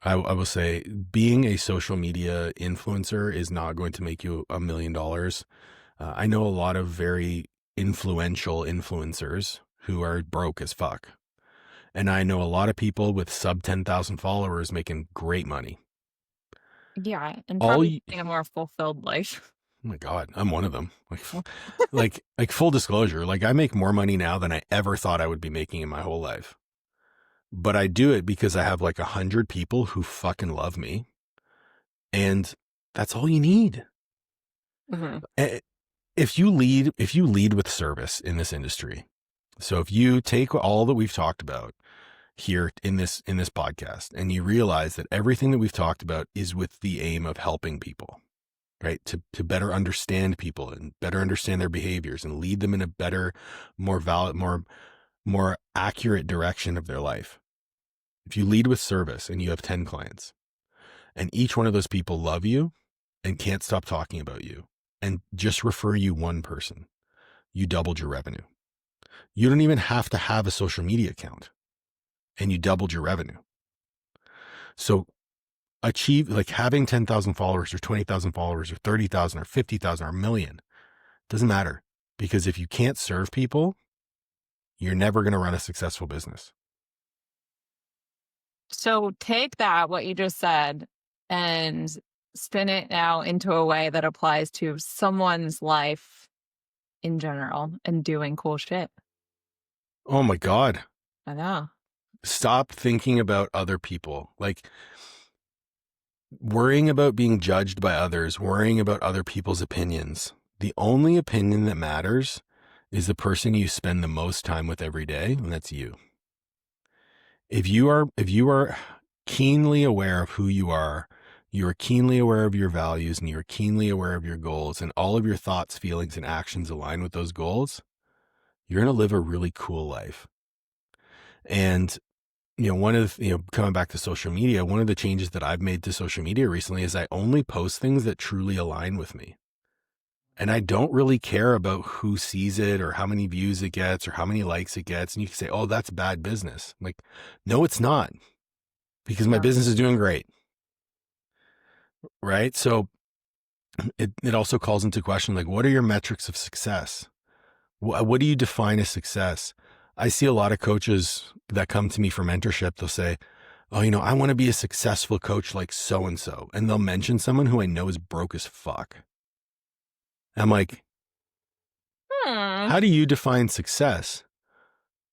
I will say, being a social media influencer is not going to make you $1 million. I know a lot of very influential influencers who are broke as fuck. And I know a lot of people with sub 10,000 followers making great money. Yeah, and All probably you, living a more fulfilled life. oh my God, I'm one of them. Like full disclosure, like, I make more money now than I ever thought I would be making in my whole life. But I do it because I have like 100 people who fucking love me. And that's all you need. Mhm. Eh, if you lead with service in this industry, so if you take all that we've talked about here in this podcast, and you realize that everything that we've talked about is with the aim of helping people, right? To better understand people and better understand their behaviors and lead them in a better, more valid, more accurate direction of their life. If you lead with service and you have 10 clients, and each one of those people love you and can't stop talking about you, and just refer you one person, you doubled your revenue. You don't even have to have a social media account, and you doubled your revenue. So achieve, like having 10,000 followers or 20,000 followers or 30,000 or 50,000 or a million, doesn't matter. Because if you can't serve people, you're never going to run a successful business. So take that, what you just said, and spin it now into a way that applies to someone's life in general and doing cool shit. Oh my God. I know. Stop thinking about other people. Like worrying about being judged by others, worrying about other people's opinions. The only opinion that matters is the person you spend the most time with every day, and that's you. If you are keenly aware of who you are keenly aware of your values, and you're keenly aware of your goals, and all of your thoughts, feelings, and actions align with those goals, you're going to live a really cool life. And one of the, coming back to social media, one of the changes that I've made to social media recently is I only post things that truly align with me. And I don't really care about who sees it or how many views it gets or how many likes it gets. And you can say, oh, that's bad business. I'm like, no, it's not, because my Yeah. business is doing great. Right. So it also calls into question, like, what are your metrics of success? What do you define as success? I see a lot of coaches that come to me for mentorship. They'll say, oh, I want to be a successful coach like so-and-so. And they'll mention someone who I know is broke as fuck. I'm like, how do you define success?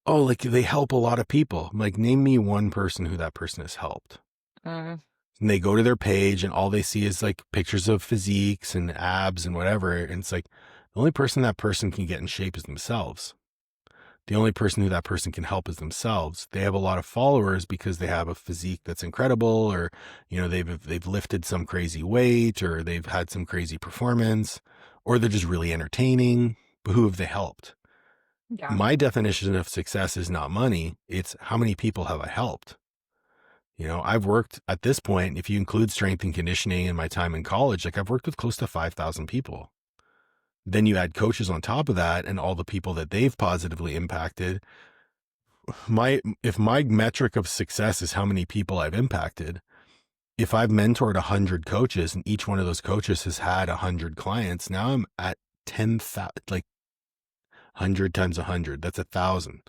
Oh, like they help a lot of people. I'm like, name me one person who that person has helped. And they go to their page and all they see is like pictures of physiques and abs and whatever. And it's like, the only person that person can get in shape is themselves. The only person who that person can help is themselves. They have a lot of followers because they have a physique that's incredible, or, they've lifted some crazy weight, or they've had some crazy performance, or they're just really entertaining. But who have they helped? Yeah. My definition of success is not money. It's how many people have I helped? I've worked at this point, if you include strength and conditioning and my time in college, like I've worked with close to 5,000 people. Then you add coaches on top of that and all the people that they've positively impacted. If my metric of success is how many people I've impacted, if I've mentored 100 coaches and each one of those coaches has had 100 clients, now I'm at 10,000, like 100 times 100, that's 1,000.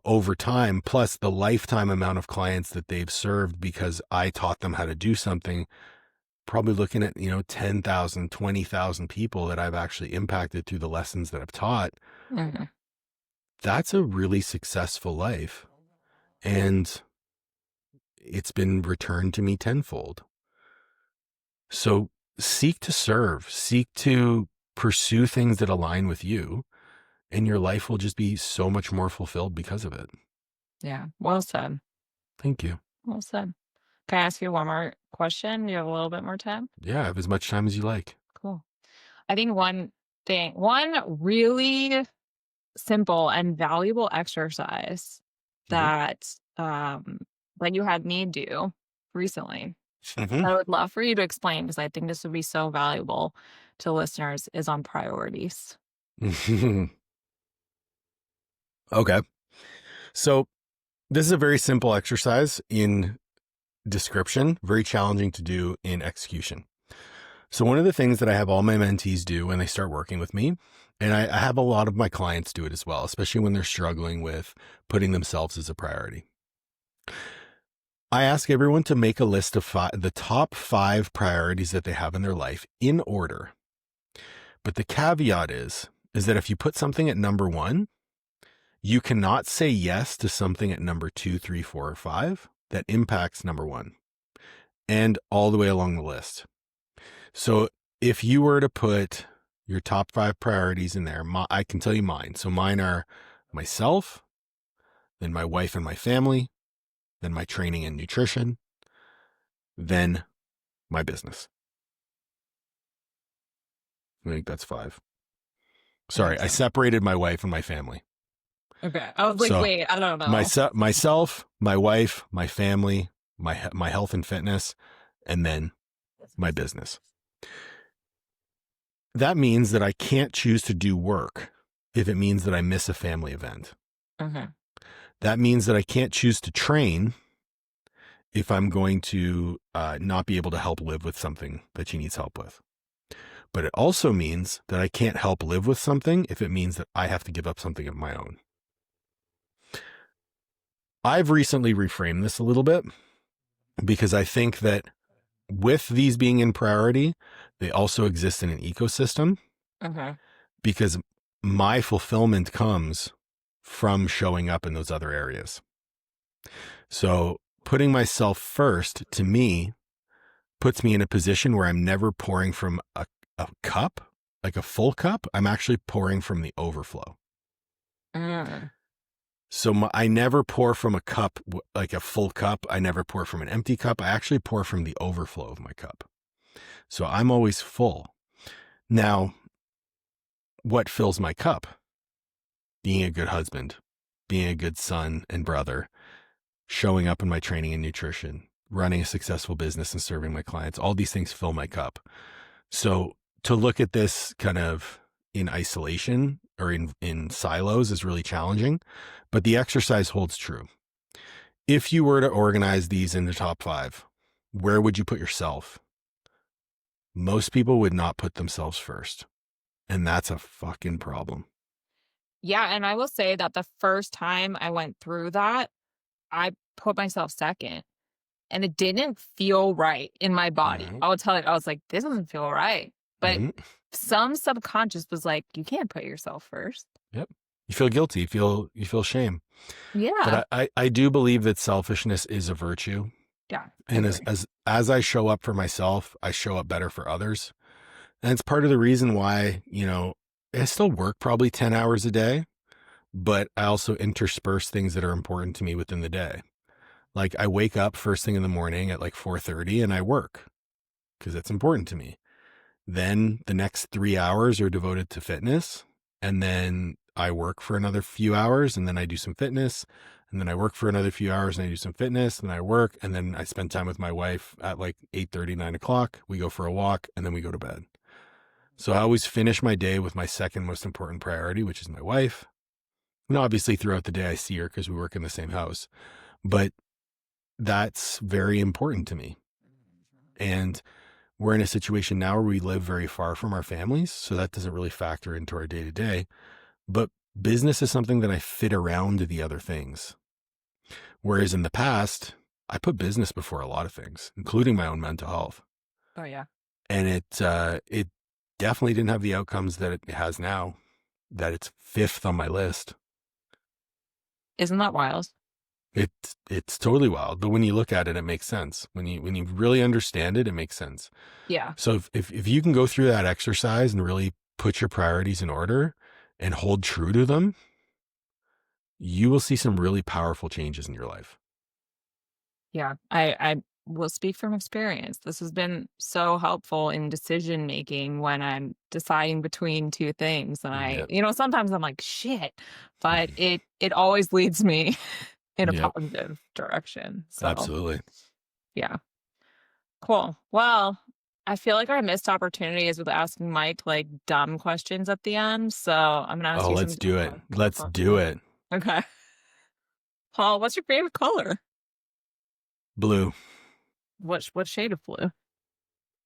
Over time, plus the lifetime amount of clients that they've served because I taught them how to do something, probably looking at, 10,000, 20,000 people that I've actually impacted through the lessons that I've taught. That's a really successful life. And it's been returned to me tenfold. So seek to serve, seek to pursue things that align with you, and your life will just be so much more fulfilled because of it. Yeah. Well said. Thank you. Well said. Can I ask you one more question? You have a little bit more time? Yeah, have as much time as you like. Cool. I think one really simple and valuable exercise that that you had me do recently, Mm-hmm. I would love for you to explain, because I think this would be so valuable to listeners, is on priorities. Okay. So this is a very simple exercise in description, very challenging to do in execution. So one of the things that I have all my mentees do when they start working with me, and I have a lot of my clients do it as well, especially when they're struggling with putting themselves as a priority. I ask everyone to make a list of the top 5 priorities that they have in their life in order. But the caveat is that if you put something at number 1, you cannot say yes to something at number 2, 3, 4, or 5 that impacts number 1, and all the way along the list. So if you were to put your top 5 priorities in there, I can tell you mine. So mine are myself, then my wife and my family, then my training and nutrition, then my business. I think that's 5. Sorry, I separated my wife and my family. Okay. I was like, So, wait, I don't know. Myself, my wife, my family, my health and fitness, and then my business. That means that I can't choose to do work if it means that I miss a family event. Okay. That means that I can't choose to train if I'm going to not be able to help live with something that she needs help with. But it also means that I can't help live with something if it means that I have to give up something of my own. I've recently reframed this a little bit because I think that with these being in priority, they also exist in an ecosystem Okay. because my fulfillment comes from showing up in those other areas. So putting myself first to me puts me in a position where I'm never pouring from a cup, like a full cup. I'm actually pouring from the overflow. Mm. So I never pour from a cup, like a full cup. I never pour from an empty cup. I actually pour from the overflow of my cup. So I'm always full. Now, what fills my cup? Being a good husband, being a good son and brother, showing up in my training and nutrition, running a successful business and serving my clients. All these things fill my cup. So to look at this kind of in isolation or in silos is really challenging, but the exercise holds true. If you were to organize these in the top 5, where would you put yourself? Most people would not put themselves first. And that's a fucking problem. Yeah, and I will say that the first time I went through that, I put myself second, and it didn't feel right in my body. Mm-hmm. I will tell you, I was like, "This doesn't feel right." But Mm-hmm. some subconscious was like, "You can't put yourself first." Yep. You feel guilty. You feel shame. Yeah. But I do believe that selfishness is a virtue. Yeah, I And agree. as I show up for myself, I show up better for others. And it's part of the reason why, I still work probably 10 hours a day, but I also intersperse things that are important to me within the day. Like I wake up first thing in the morning at like 4:30 and I work because it's important to me. Then the next 3 hours are devoted to fitness. And then I work for another few hours and then I do some fitness. And then I work for another few hours and I do some fitness. And I work and then I spend time with my wife at like 8:30, 9 o'clock. We go for a walk and then we go to bed. So I always finish my day with my second most important priority, which is my wife. And obviously throughout the day I see her because we work in the same house. But that's very important to me. And we're in a situation now where we live very far from our families. So that doesn't really factor into our day to day. But business is something that I fit around the other things. Whereas in the past, I put business before a lot of things, including my own mental health. Oh, yeah. And it definitely didn't have the outcomes that it has now, that it's 5th on my list. Isn't that wild? It's totally wild, but when you look at it, it makes sense. When you really understand it, it makes sense. Yeah. So if you can go through that exercise and really put your priorities in order and hold true to them, you will see some really powerful changes in your life. Yeah. I will speak from experience. This has been so helpful in decision making when I'm deciding between two things. And Yep. sometimes I'm like, shit, but it always leads me in a Yep. positive direction. So Absolutely. yeah. Cool. Well, I feel like our missed opportunity is with asking Mike like dumb questions at the end. So I'm gonna ask Oh, you let's some do it. Let's fun do ones. it. Okay. Paul, what's your favorite color? Blue. What shade of blue?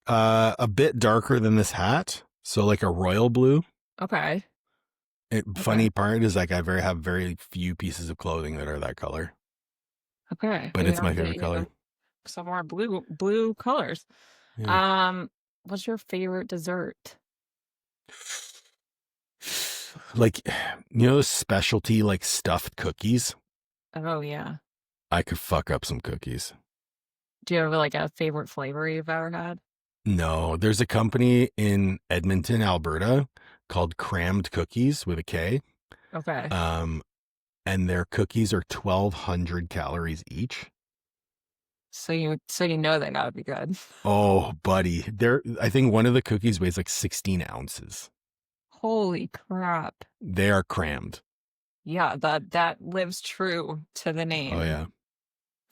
A bit darker than this hat. So like a royal blue. Okay. Okay. Funny part is like have very few pieces of clothing that are that color, Okay. but Maybe it's I'll my get favorite color. you some more blue colors. Yeah. Um, what's your favorite dessert? Like, the specialty like stuffed cookies. Oh yeah. I could fuck up some cookies. Do you have like a favorite flavor you've ever had? No, there's a company in Edmonton, Alberta called Crammed Cookies with a K. Okay. Um, and their cookies are 1,200 calories each. So you know they gotta be good. Oh, buddy. I think one of the cookies weighs like 16 ounces. Holy crap. They are crammed. Yeah, that lives true to the Oh, name yeah.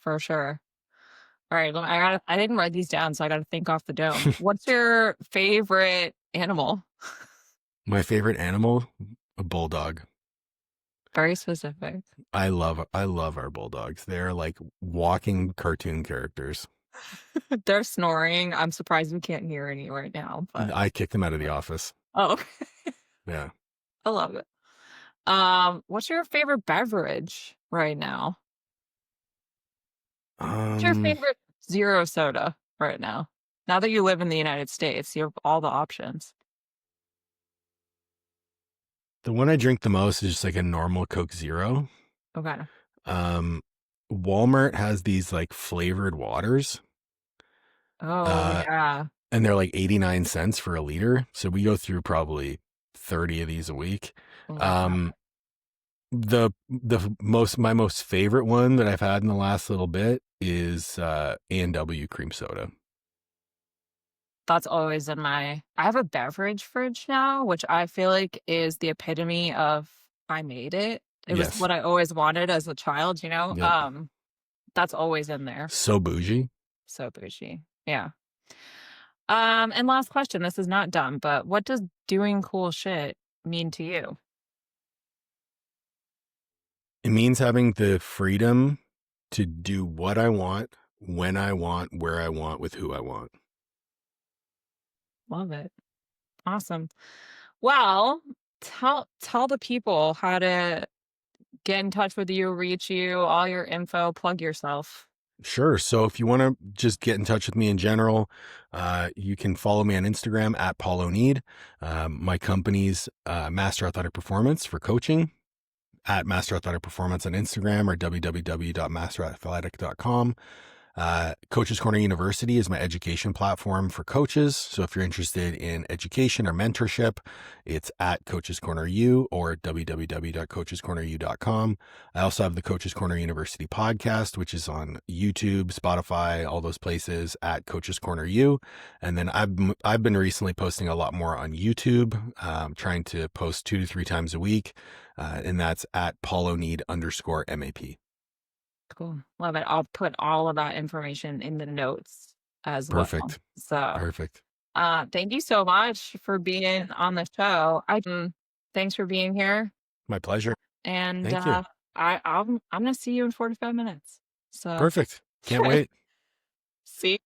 for sure. All right, well, I didn't write these down, so I gotta think off the dome. What's your favorite animal? My favorite animal, a bulldog. Very specific. I love our bulldogs. They're like walking cartoon characters. They're snoring. I'm surprised we can't hear any right now, but I kicked them out of the office. oh, Yeah. I love it. What's your favorite beverage right now? What's your Um, favorite zero soda right now? Now that you live in the United States, you have all the options. the one I drink the most is just like a normal Coke Zero. Okay. Um, Walmart has these like flavored waters. Oh, Uh, yeah. and they're like 89 cents for a liter. So we go through probably 30 of these a week. Love that. Um, my most favorite one that I've had in the last little bit is A&W cream soda. That's always in my I have a beverage fridge now, which I feel like is the epitome of I made it. It was Yes. what I always wanted as a child, you know? Yep. That's always in there. So bougie. So bougie. Yeah. And last question, this is not dumb, but what does doing cool shit mean to you? It means having the freedom to do what I want, when I want, where I want, with who I want. Love it. Awesome. Well, tell the people how to get in touch with you, reach you, all your info, plug yourself. Sure. So if you want to just get in touch with me in general, you can follow me on Instagram at Paul Oneid. My company's Master Athletic Performance for coaching at Master Athletic Performance on Instagram or www.masterathletic.com. Coaches Corner University is my education platform for coaches. So if you're interested in education or mentorship, it's at Coaches Corner U or www.coachescorneru.com. I also have the Coaches Corner University podcast, which is on YouTube, Spotify, all those places at Coaches Corner U. And then I've been recently posting a lot more on YouTube, trying to post 2 to 3 times a week. And that's at Paul Oneid _MAP. Cool. Love it. I'll put all of that information in the notes as well. Perfect. So, Perfect. thank you so much for being on the show. Thanks for being here. My pleasure. And Thank you. I'm gonna see you in 45 minutes. So Perfect. Can't wait. see